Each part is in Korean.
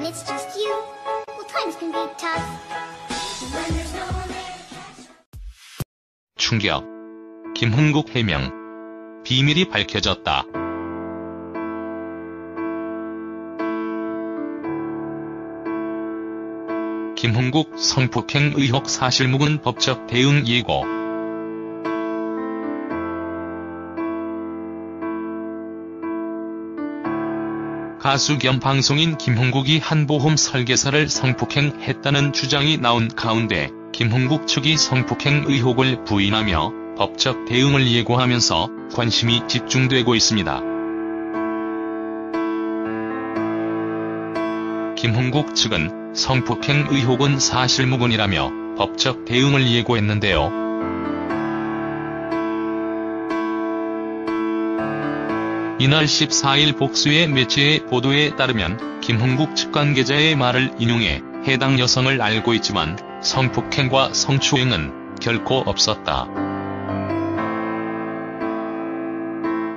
and it's just you. Well, times can be tough. When there's no one there to catch. 충격. 김흥국 해명. 비밀이 밝혀졌다. 김흥국 성폭행 의혹 사실무근 법적 대응 예고. 가수 겸 방송인 김흥국이 한 보험 설계사를 성폭행했다는 주장이 나온 가운데 김흥국 측이 성폭행 의혹을 부인하며 법적 대응을 예고하면서 관심이 집중되고 있습니다. 김흥국 측은 성폭행 의혹은 사실무근이라며 법적 대응을 예고했는데요. 이날 14일 복수의 매체의 보도에 따르면 김흥국 측 관계자의 말을 인용해 해당 여성을 알고 있지만 성폭행과 성추행은 결코 없었다.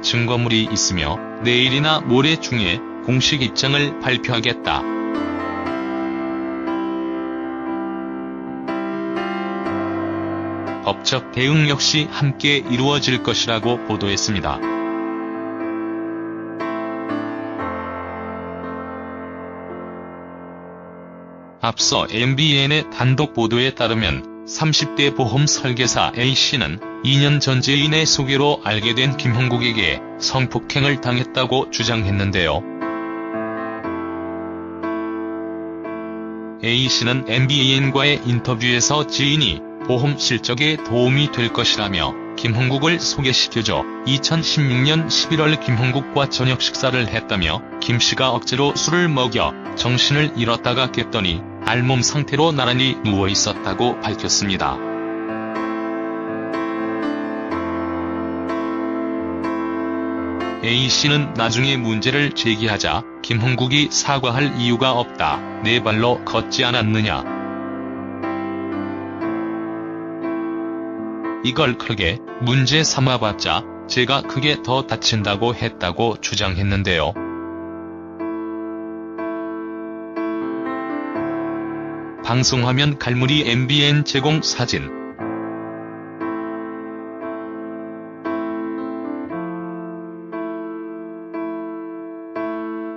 증거물이 있으며 내일이나 모레 중에 공식 입장을 발표하겠다. 법적 대응 역시 함께 이루어질 것이라고 보도했습니다. 앞서 MBN의 단독 보도에 따르면 30대 보험 설계사 A씨는 2년 전 지인의 소개로 알게 된 김흥국에게 성폭행을 당했다고 주장했는데요. A씨는 MBN과의 인터뷰에서 지인이 보험 실적에 도움이 될 것이라며 김흥국을 소개시켜줘 2016년 11월 김흥국과 저녁 식사를 했다며 김씨가 억지로 술을 먹여 정신을 잃었다가 깼더니 알몸 상태로 나란히 누워있었다고 밝혔습니다. A씨는 나중에 문제를 제기하자 김흥국이 사과할 이유가 없다. 내 발로 걷지 않았느냐. 이걸 크게 문제 삼아봤자 제가 크게 더 다친다고 했다고 주장했는데요. 방송화면 갈무리 MBN 제공 사진.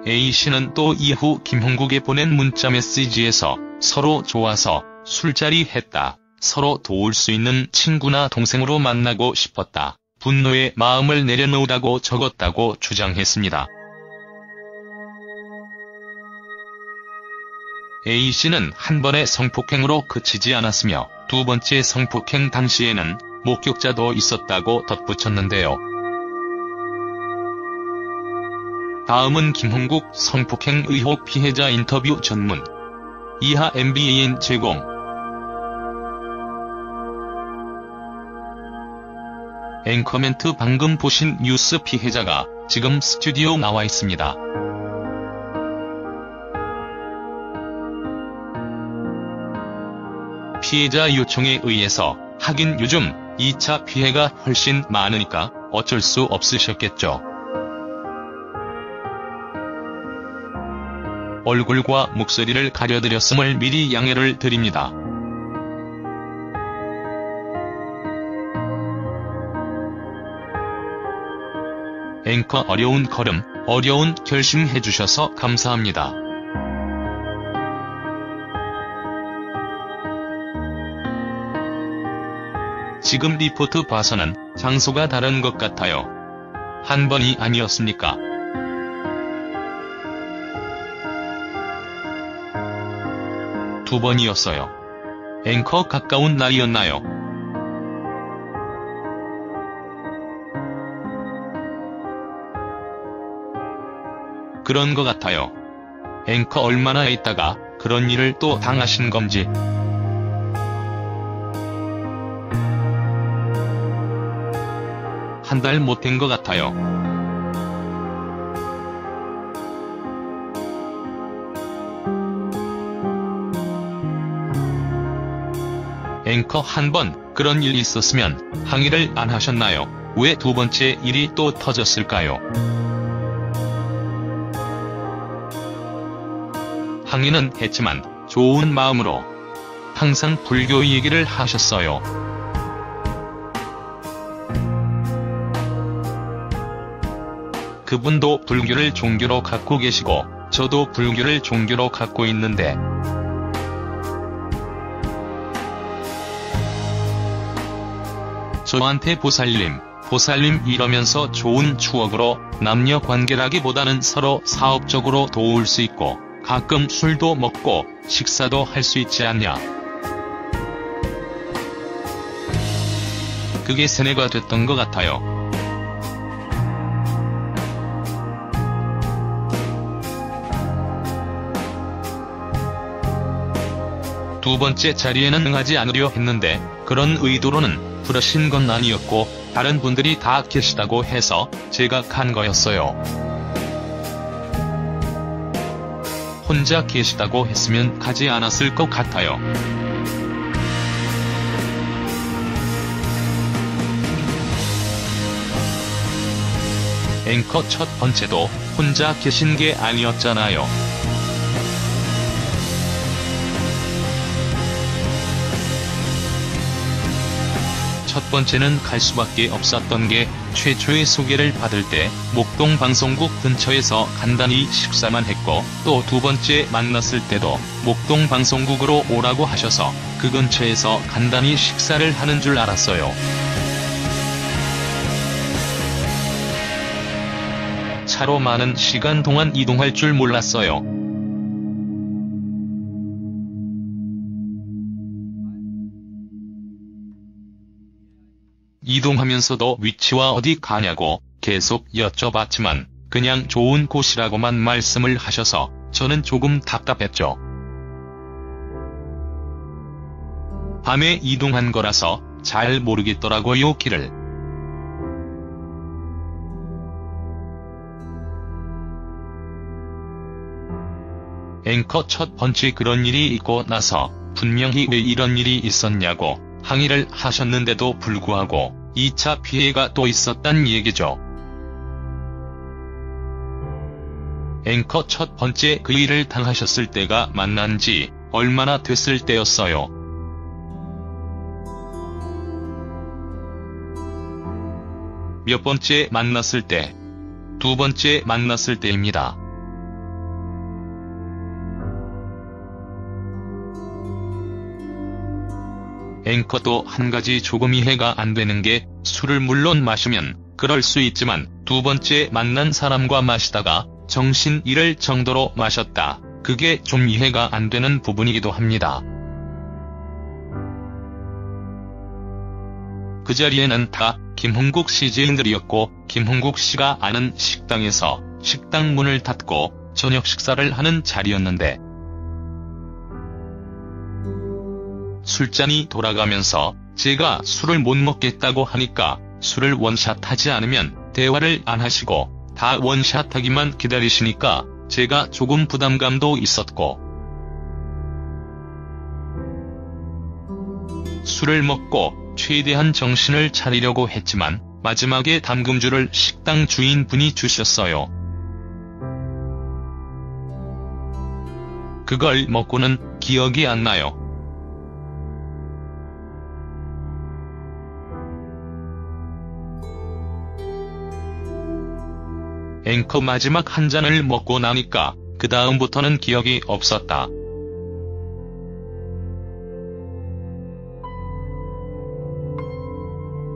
A씨는 또 이후 김흥국에 보낸 문자 메시지에서 서로 좋아서 술자리 했다. 서로 도울 수 있는 친구나 동생으로 만나고 싶었다. 분노의 마음을 내려놓으라고 적었다고 주장했습니다. A씨는 한 번의 성폭행으로 그치지 않았으며 두 번째 성폭행 당시에는 목격자도 있었다고 덧붙였는데요. 다음은 김흥국 성폭행 의혹 피해자 인터뷰 전문. 이하 MBN 제공. 앵커멘트 방금 보신 뉴스 피해자가 지금 스튜디오 나와 있습니다. 피해자 요청에 의해서 하긴 요즘 2차 피해가 훨씬 많으니까 어쩔 수 없으셨겠죠. 얼굴과 목소리를 가려드렸음을 미리 양해를 드립니다. 앵커 어려운 걸음, 어려운 결심 해주셔서 감사합니다. 지금 리포트 봐서는 장소가 다른 것 같아요. 한 번이 아니었습니까? 두 번이었어요. 앵커 가까운 날이었나요? 그런 것 같아요. 앵커 얼마나 있다가 그런 일을 또 당하신 건지. 한 달 못 된 것 같아요. 앵커 한 번 그런 일 있었으면 항의를 안 하셨나요? 왜 두 번째 일이 또 터졌을까요? 항의는 했지만 좋은 마음으로 항상 불교 얘기를 하셨어요. 그분도 불교를 종교로 갖고 계시고 저도 불교를 종교로 갖고 있는데 저한테 보살님 이러면서 좋은 추억으로 남녀 관계라기보다는 서로 사업적으로 도울 수 있고 가끔 술도 먹고 식사도 할 수 있지 않냐. 그게 세뇌가 됐던 것 같아요. 두 번째 자리에는 응하지 않으려 했는데 그런 의도로는 부르신 건 아니었고 다른 분들이 다 계시다고 해서 제가 간 거였어요. 혼자 계시다고 했으면 가지 않았을 것 같아요. 앵커 첫 번째도 혼자 계신 게 아니었잖아요. 첫 번째는 갈 수밖에 없었던 게 최초의 소개를 받을 때 목동 방송국 근처에서 간단히 식사만 했고 또 두 번째 만났을 때도 목동 방송국으로 오라고 하셔서 그 근처에서 간단히 식사를 하는 줄 알았어요. 차로 많은 시간 동안 이동할 줄 몰랐어요. 이동하면서도 위치와 어디 가냐고 계속 여쭤봤지만 그냥 좋은 곳이라고만 말씀을 하셔서 저는 조금 답답했죠. 밤에 이동한 거라서 잘 모르겠더라고요, 길을. 앵커 첫 번째 그런 일이 있고 나서 분명히 왜 이런 일이 있었냐고 항의를 하셨는데도 불구하고 2차 피해가 또 있었단 얘기죠. 앵커 첫 번째 그 일을 당하셨을 때가 만난 지 얼마나 됐을 때였어요. 몇 번째 만났을 때? 두 번째 만났을 때입니다. 앵커도 한 가지 조금 이해가 안 되는 게 술을 물론 마시면 그럴 수 있지만 두 번째 만난 사람과 마시다가 정신 잃을 정도로 마셨다. 그게 좀 이해가 안 되는 부분이기도 합니다. 그 자리에는 다 김흥국 씨 지인들이었고 김흥국 씨가 아는 식당에서 식당 문을 닫고 저녁 식사를 하는 자리였는데 술잔이 돌아가면서 제가 술을 못 먹겠다고 하니까 술을 원샷하지 않으면 대화를 안 하시고 다 원샷하기만 기다리시니까 제가 조금 부담감도 있었고 술을 먹고 최대한 정신을 차리려고 했지만 마지막에 담금주를 식당 주인분이 주셨어요. 그걸 먹고는 기억이 안 나요. 앵커 마지막 한 잔을 먹고 나니까 그 다음부터는 기억이 없었다.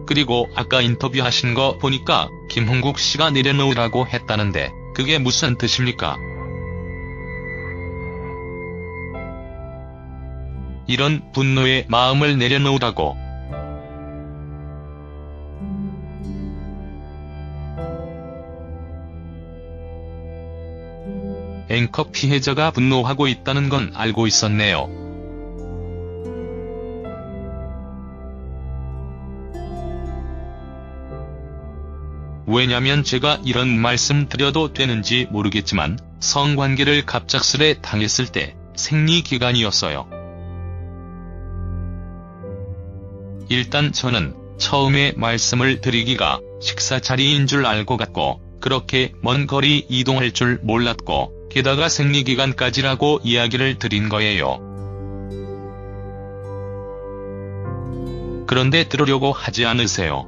그리고 아까 인터뷰하신 거 보니까 김흥국 씨가 내려놓으라고 했다는데 그게 무슨 뜻입니까? 이런 분노의 마음을 내려놓으라고. 앵커 피해자가 분노하고 있다는 건 알고 있었네요. 왜냐면 제가 이런 말씀 드려도 되는지 모르겠지만 성관계를 갑작스레 당했을 때 생리기간이었어요. 일단 저는 처음에 말씀을 드리기가 식사 자리인 줄 알고 갔고 그렇게 먼 거리 이동할 줄 몰랐고 게다가 생리기간까지라고 이야기를 드린 거예요. 그런데 들으려고 하지 않으세요.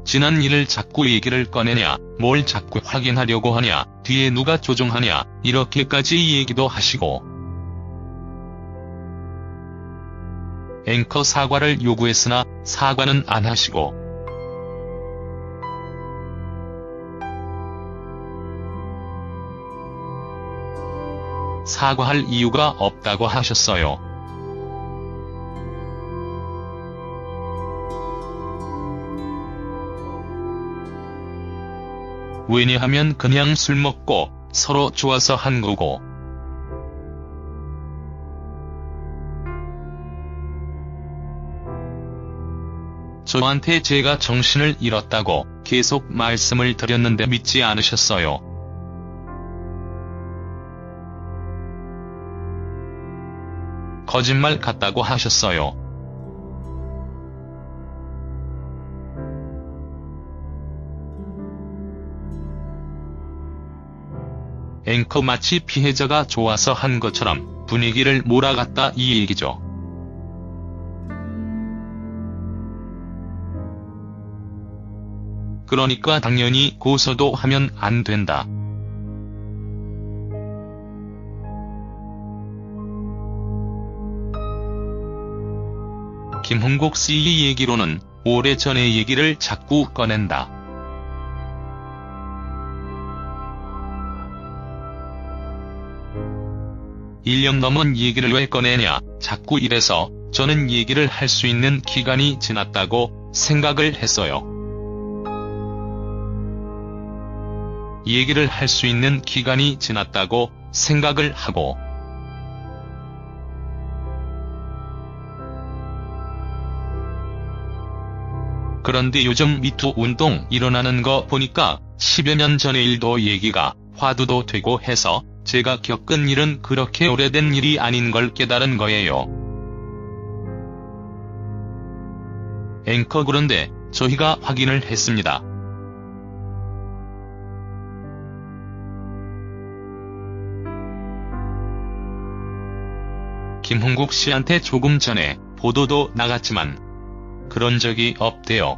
지난 일을 자꾸 얘기를 꺼내냐, 뭘 자꾸 확인하려고 하냐, 뒤에 누가 조종하냐, 이렇게까지 얘기도 하시고. 앵커 사과를 요구했으나 사과는 안 하시고. 사과할 이유가 없다고 하셨어요. 왜냐하면 그냥 술 먹고 서로 좋아서 한 거고. 저한테 제가 정신을 잃었다고 계속 말씀을 드렸는데 믿지 않으셨어요. 거짓말 같다고 하셨어요. 앵커 마치 피해자가 좋아서 한 것처럼 분위기를 몰아갔다 이 얘기죠. 그러니까 당연히 고소도 하면 안 된다. 김홍국 씨 얘기로는 오래전의 얘기를 자꾸 꺼낸다. (1년) 넘은 얘기를 왜 꺼내냐, 자꾸 이래서 저는 얘기를 할 수 있는 기간이 지났다고 생각을 했어요. 얘기를 할 수 있는 기간이 지났다고 생각을 하고. 그런데 요즘 미투 운동 일어나는 거 보니까 10여 년 전의 일도 얘기가 화두도 되고 해서 제가 겪은 일은 그렇게 오래된 일이 아닌 걸 깨달은 거예요. 앵커 그런데 저희가 확인을 했습니다. 김홍국 씨한테 조금 전에 보도도 나갔지만 그런 적이 없대요.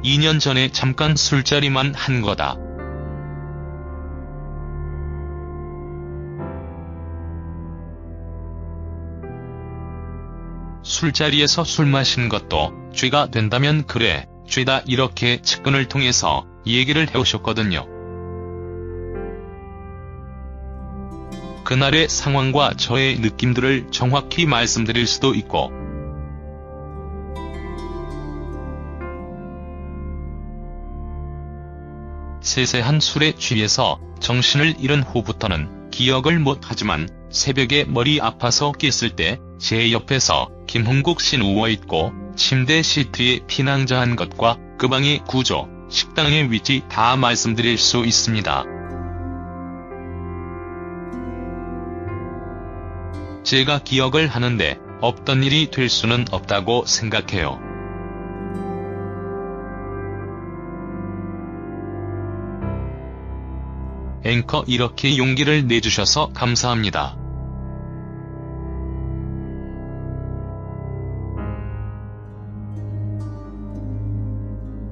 (2년) 전에 잠깐 술자리만 한 거다. 술자리에서 술 마신 것도 죄가 된다면 그래, 죄다 이렇게 측근을 통해서 얘기를 해오셨거든요. 그날의 상황과 저의 느낌들을 정확히 말씀드릴 수도 있고. 세세한 술에 취해서 정신을 잃은 후부터는 기억을 못하지만 새벽에 머리 아파서 깼을 때 제 옆에서 김홍국 씨 누워있고 침대 시트에 피난자한 것과 그 방의 구조, 식당의 위치 다 말씀드릴 수 있습니다. 제가 기억을 하는데 없던 일이 될 수는 없다고 생각해요. 앵커 이렇게 용기를 내주셔서 감사합니다.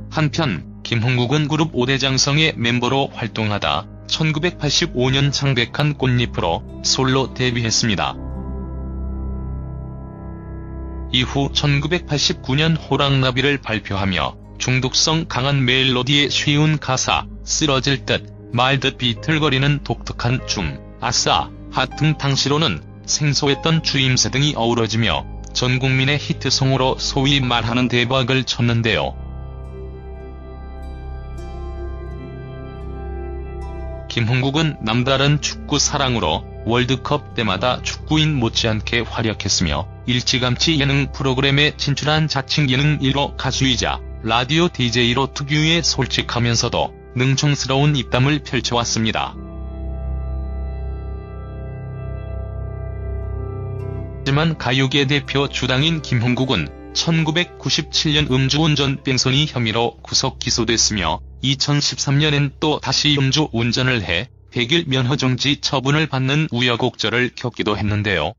한편 김홍국은 그룹 5대 장성의 멤버로 활동하다 1985년 창백한 꽃잎으로 솔로 데뷔했습니다. 이후 1989년 호랑나비를 발표하며 중독성 강한 멜로디에 쉬운 가사, 쓰러질 듯 말 듯 비틀거리는 독특한 춤, 아싸, 핫 등 당시로는 생소했던 주임새 등이 어우러지며 전국민의 히트송으로 소위 말하는 대박을 쳤는데요. 김홍국은 남다른 축구 사랑으로 월드컵 때마다 축구인 못지않게 활약했으며 일찌감치 예능 프로그램에 진출한 자칭 예능 1호 가수이자 라디오 DJ로 특유의 솔직하면서도 능청스러운 입담을 펼쳐왔습니다. 하지만 가요계 대표 주당인 김홍국은 1997년 음주운전 뺑소니 혐의로 구속 기소됐으며 2013년엔 또 다시 음주운전을 해 100일 면허정지 처분을 받는 우여곡절을 겪기도 했는데요.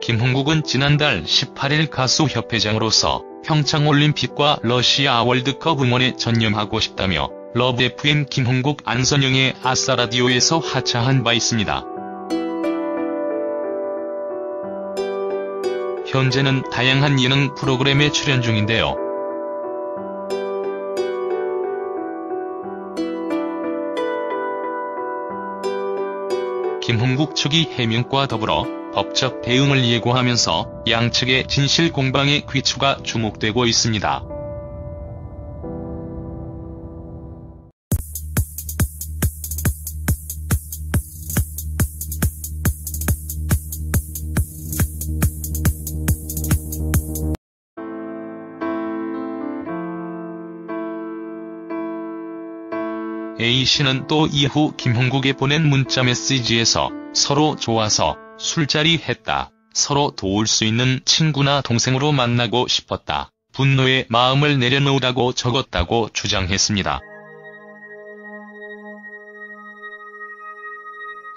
김홍국은 지난달 18일 가수협회장으로서 평창올림픽과 러시아 월드컵 응원에 전념하고 싶다며 러브FM 김홍국 안선영의 아싸라디오에서 하차한 바 있습니다. 현재는 다양한 예능 프로그램에 출연 중인데요. 김홍국 측이 해명과 더불어 법적 대응을 예고하면서 양측의 진실 공방의 귀추가 주목되고 있습니다. A씨는 또 이후 김홍국에 보낸 문자 메시지에서 서로 좋아서 술자리 했다. 서로 도울 수 있는 친구나 동생으로 만나고 싶었다. 분노의 마음을 내려놓으라고 적었다고 주장했습니다.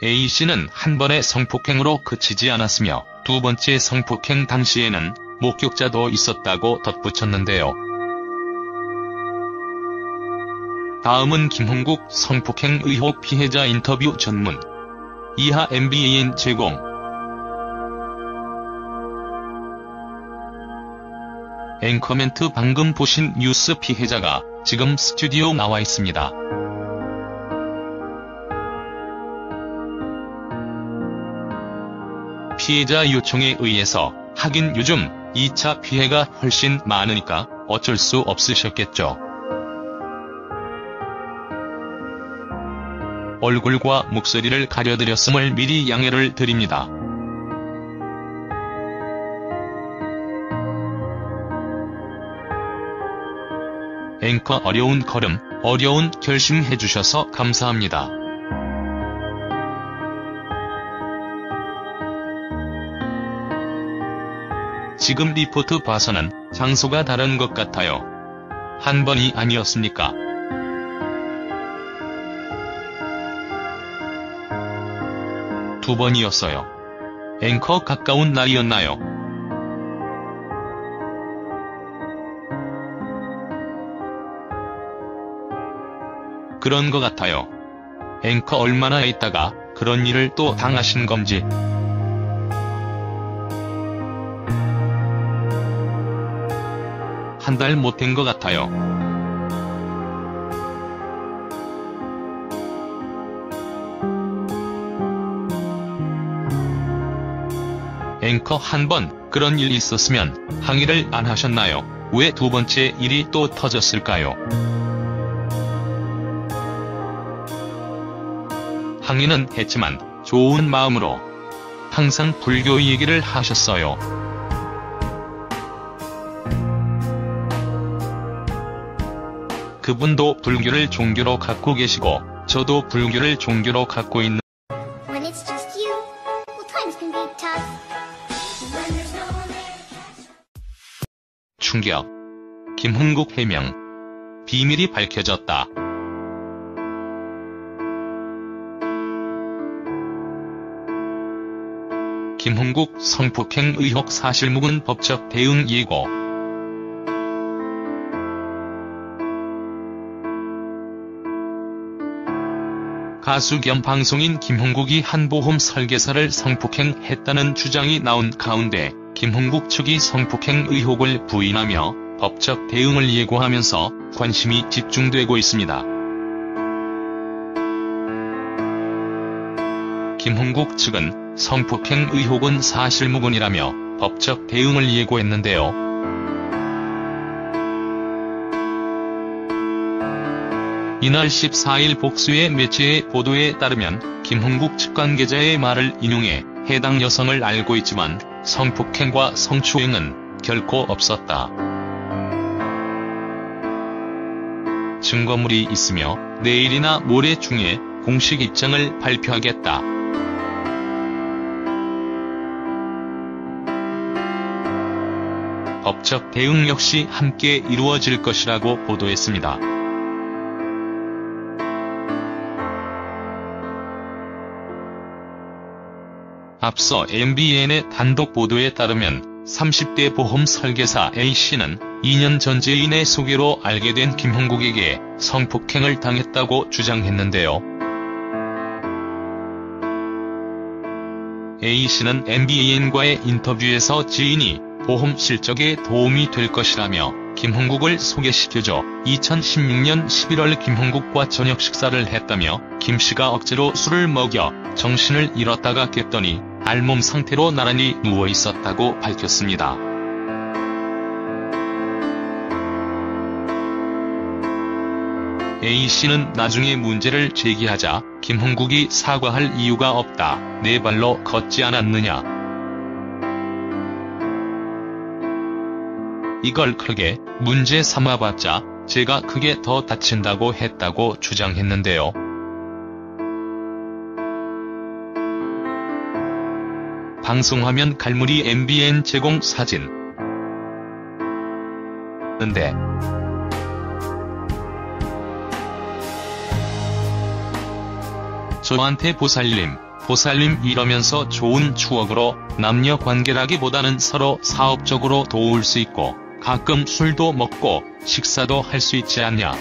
A씨는 한 번의 성폭행으로 그치지 않았으며 두 번째 성폭행 당시에는 목격자도 있었다고 덧붙였는데요. 다음은 김홍국 성폭행 의혹 피해자 인터뷰 전문. 이하 MBAN 제공. 앵커멘트 방금 보신 뉴스 피해자가 지금 스튜디오 나와 있습니다. 피해자 요청에 의해서 하긴 요즘 2차 피해가 훨씬 많으니까 어쩔 수 없으셨겠죠. 얼굴과 목소리를 가려드렸음을 미리 양해를 드립니다. 앵커 어려운 걸음, 어려운 결심 해주셔서 감사합니다. 지금 리포트 봐서는 장소가 다른 것 같아요. 한 번이 아니었습니까? 두 번이었어요. 앵커 가까운 날이었나요? 그런 것 같아요. 앵커 얼마나 있다가 그런 일을 또 당하신 건지. 한 달 못 된 것 같아요. 앵커 한 번 그런 일이 있었으면 항의를 안 하셨나요? 왜 두 번째 일이 또 터졌을까요? 항의는 했지만 좋은 마음으로 항상 불교 얘기를 하셨어요. 그분도 불교를 종교로 갖고 계시고 저도 불교를 종교로 갖고 있는 When it's just you, well, times can be tough. When there's no one there to catch up. 충격. 김홍국 해명. 비밀이 밝혀졌다. 김홍국 성폭행 의혹 사실무근 법적 대응 예고. 가수 겸 방송인 김홍국이 한 보험 설계사를 성폭행했다는 주장이 나온 가운데 김홍국 측이 성폭행 의혹을 부인하며 법적 대응을 예고하면서 관심이 집중되고 있습니다. 김홍국 측은 성폭행 의혹은 사실무근이라며 법적 대응을 예고했는데요. 이날 14일 복수의 매체의 보도에 따르면 김홍국 측 관계자의 말을 인용해 해당 여성을 알고 있지만 성폭행과 성추행은 결코 없었다. 증거물이 있으며 내일이나 모레 중에 공식 입장을 발표하겠다. 법적 대응 역시 함께 이루어질 것이라고 보도했습니다. 앞서 MBN의 단독 보도에 따르면 30대 보험 설계사 A씨는 2년 전 지인의 소개로 알게 된 김형국에게 성폭행을 당했다고 주장했는데요. A씨는 MBN과의 인터뷰에서 지인이 보험 실적에 도움이 될 것이라며 김형국을 소개시켜줘 2016년 11월 김형국과 저녁 식사를 했다며 김씨가 억지로 술을 먹여 정신을 잃었다가 깼더니 알몸 상태로 나란히 누워있었다고 밝혔습니다. A씨는 나중에 문제를 제기하자 김형국이 사과할 이유가 없다. 내 발로 걷지 않았느냐. 이걸 크게 문제 삼아봤자 제가 크게 더 다친다고 했다고 주장했는데요. 방송화면 갈무리 MBN 제공 사진. 근데 저한테 보살님 이러면서 좋은 추억으로 남녀 관계라기보다는 서로 사업적으로 도울 수 있고 가끔 술도 먹고 식사도 할 수 있지 않냐.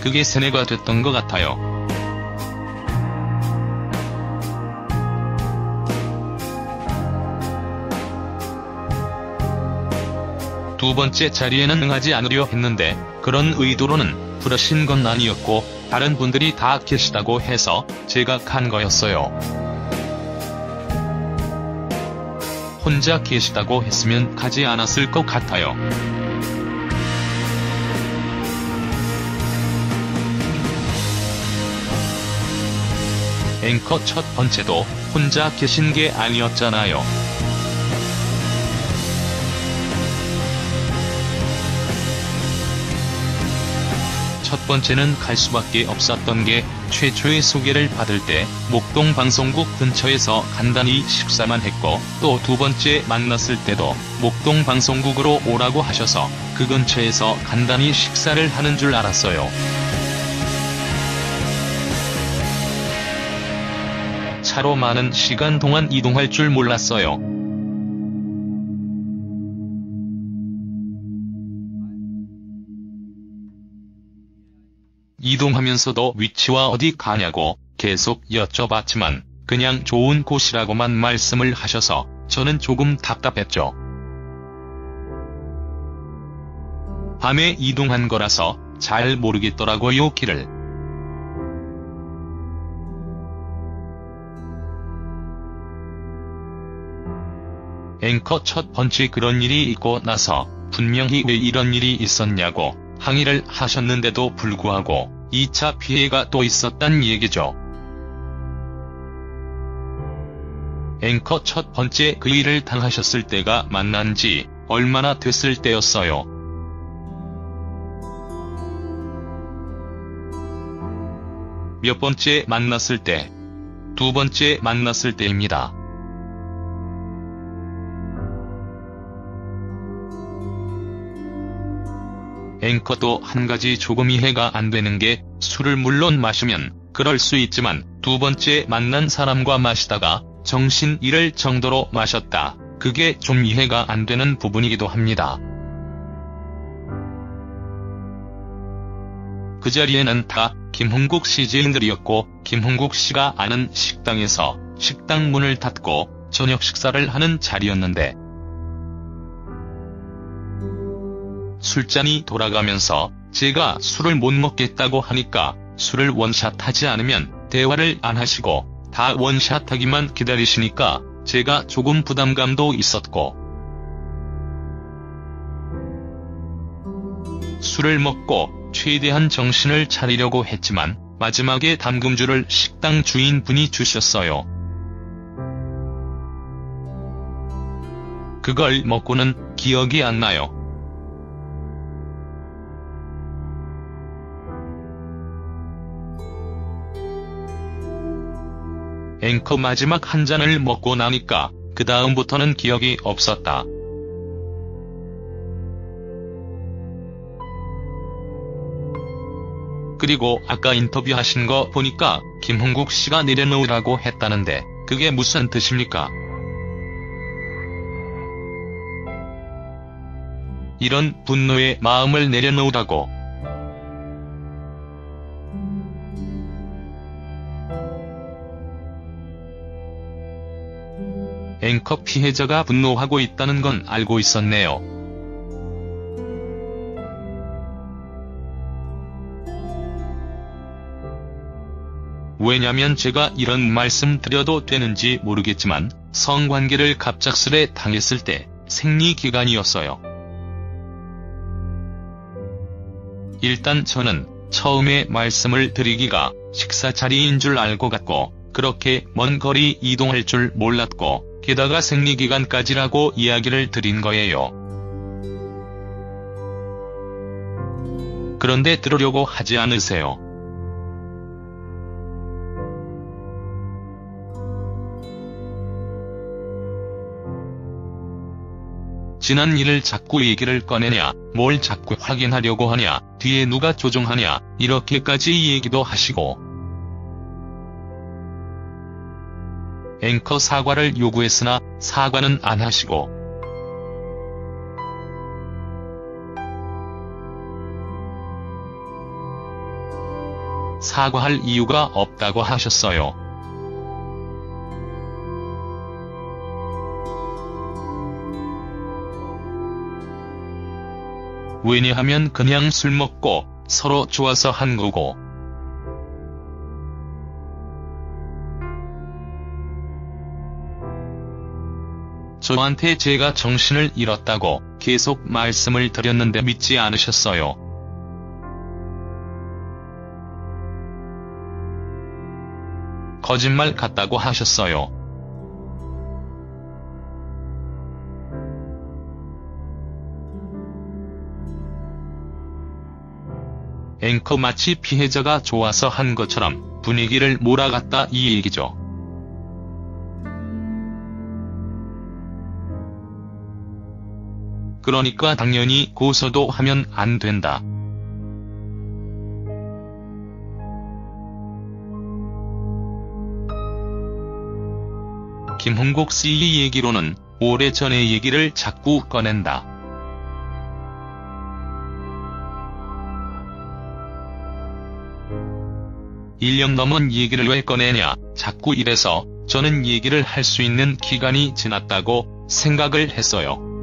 그게 세뇌가 됐던 것 같아요. 두 번째 자리에는 응하지 않으려 했는데 그런 의도로는 부르신 건 아니었고 다른 분들이 다 계시다고 해서 제가 간 거였어요. 혼자 계시다고 했으면 가지 않았을 것 같아요. 앵커 첫 번째도 혼자 계신 게 아니었잖아요. 첫 번째는 갈 수밖에 없었던 게 최초의 소개를 받을 때 목동 방송국 근처에서 간단히 식사만 했고 또 두 번째 만났을 때도 목동 방송국으로 오라고 하셔서 그 근처에서 간단히 식사를 하는 줄 알았어요. 차로 많은 시간 동안 이동할 줄 몰랐어요. 이동하면서도 위치와 어디 가냐고 계속 여쭤봤지만 그냥 좋은 곳이라고만 말씀을 하셔서 저는 조금 답답했죠. 밤에 이동한 거라서 잘 모르겠더라고요, 길을. 앵커 첫 번째 그런 일이 있고 나서 분명히 왜 이런 일이 있었냐고 항의를 하셨는데도 불구하고 2차 피해가 또 있었단 얘기죠. 앵커 첫 번째 그 일을 당하셨을 때가 만난 지 얼마나 됐을 때였어요. 몇 번째 만났을 때? 두 번째 만났을 때입니다. 앵커도 한 가지 조금 이해가 안 되는 게 술을 물론 마시면 그럴 수 있지만 두 번째 만난 사람과 마시다가 정신 잃을 정도로 마셨다. 그게 좀 이해가 안 되는 부분이기도 합니다. 그 자리에는 다 김형국 씨 지인들이었고 김형국 씨가 아는 식당에서 식당 문을 닫고 저녁 식사를 하는 자리였는데 술잔이 돌아가면서 제가 술을 못 먹겠다고 하니까 술을 원샷하지 않으면 대화를 안 하시고 다 원샷하기만 기다리시니까 제가 조금 부담감도 있었고 술을 먹고 최대한 정신을 차리려고 했지만 마지막에 담금주를 식당 주인분이 주셨어요. 그걸 먹고는 기억이 안 나요. 앵커 마지막 한 잔을 먹고 나니까 그 다음부터는 기억이 없었다. 그리고 아까 인터뷰하신 거 보니까 김홍국 씨가 내려놓으라고 했다는데 그게 무슨 뜻입니까? 이런 분노의 마음을 내려놓으라고. 앵커 피해자가 분노하고 있다는 건 알고 있었네요. 왜냐면 제가 이런 말씀 드려도 되는지 모르겠지만 성관계를 갑작스레 당했을 때 생리기간이었어요. 일단 저는 처음에 말씀을 드리기가 식사 자리인 줄 알고 갔고 그렇게 먼 거리 이동할 줄 몰랐고 게다가 생리기간까지라고 이야기를 드린 거예요. 그런데 들으려고 하지 않으세요. 지난 일을 자꾸 얘기를 꺼내냐, 뭘 자꾸 확인하려고 하냐, 뒤에 누가 조종하냐, 이렇게까지 얘기도 하시고. 앵커 사과를 요구했으나 사과는 안 하시고. 사과할 이유가 없다고 하셨어요. 왜냐하면 그냥 술 먹고 서로 좋아서 한 거고. 저한테 제가 정신을 잃었다고 계속 말씀을 드렸는데 믿지 않으셨어요. 거짓말 같다고 하셨어요. 앵커 마치 피해자가 좋아서 한 것처럼 분위기를 몰아갔다 이 얘기죠. 그러니까 당연히 고소도 하면 안 된다. 김홍국 씨 얘기로는 오래전의 얘기를 자꾸 꺼낸다. (1년) 넘은 얘기를 왜 꺼내냐, 자꾸 이래서 저는 얘기를 할 수 있는 기간이 지났다고 생각을 했어요.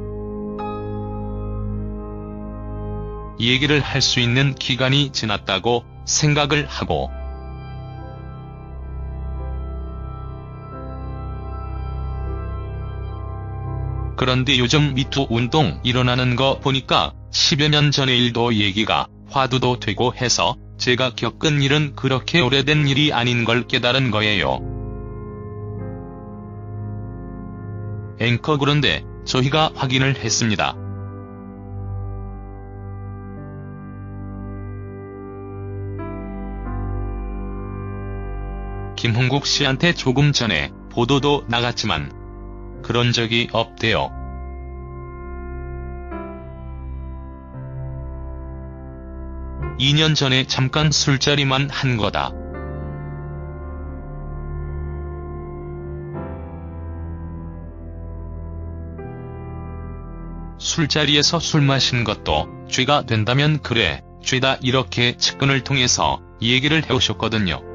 얘기를 할 수 있는 기간이 지났다고 생각을 하고. 그런데 요즘 미투 운동 일어나는 거 보니까 10여 년 전의 일도 얘기가 화두도 되고 해서 제가 겪은 일은 그렇게 오래된 일이 아닌 걸 깨달은 거예요. 앵커 그런데 저희가 확인을 했습니다. 김홍국 씨한테 조금 전에 보도도 나갔지만 그런 적이 없대요. (2년) 전에 잠깐 술자리만 한 거다. 술자리에서 술 마신 것도 죄가 된다면 그래, 죄다 이렇게 측근을 통해서 얘기를 해오셨거든요.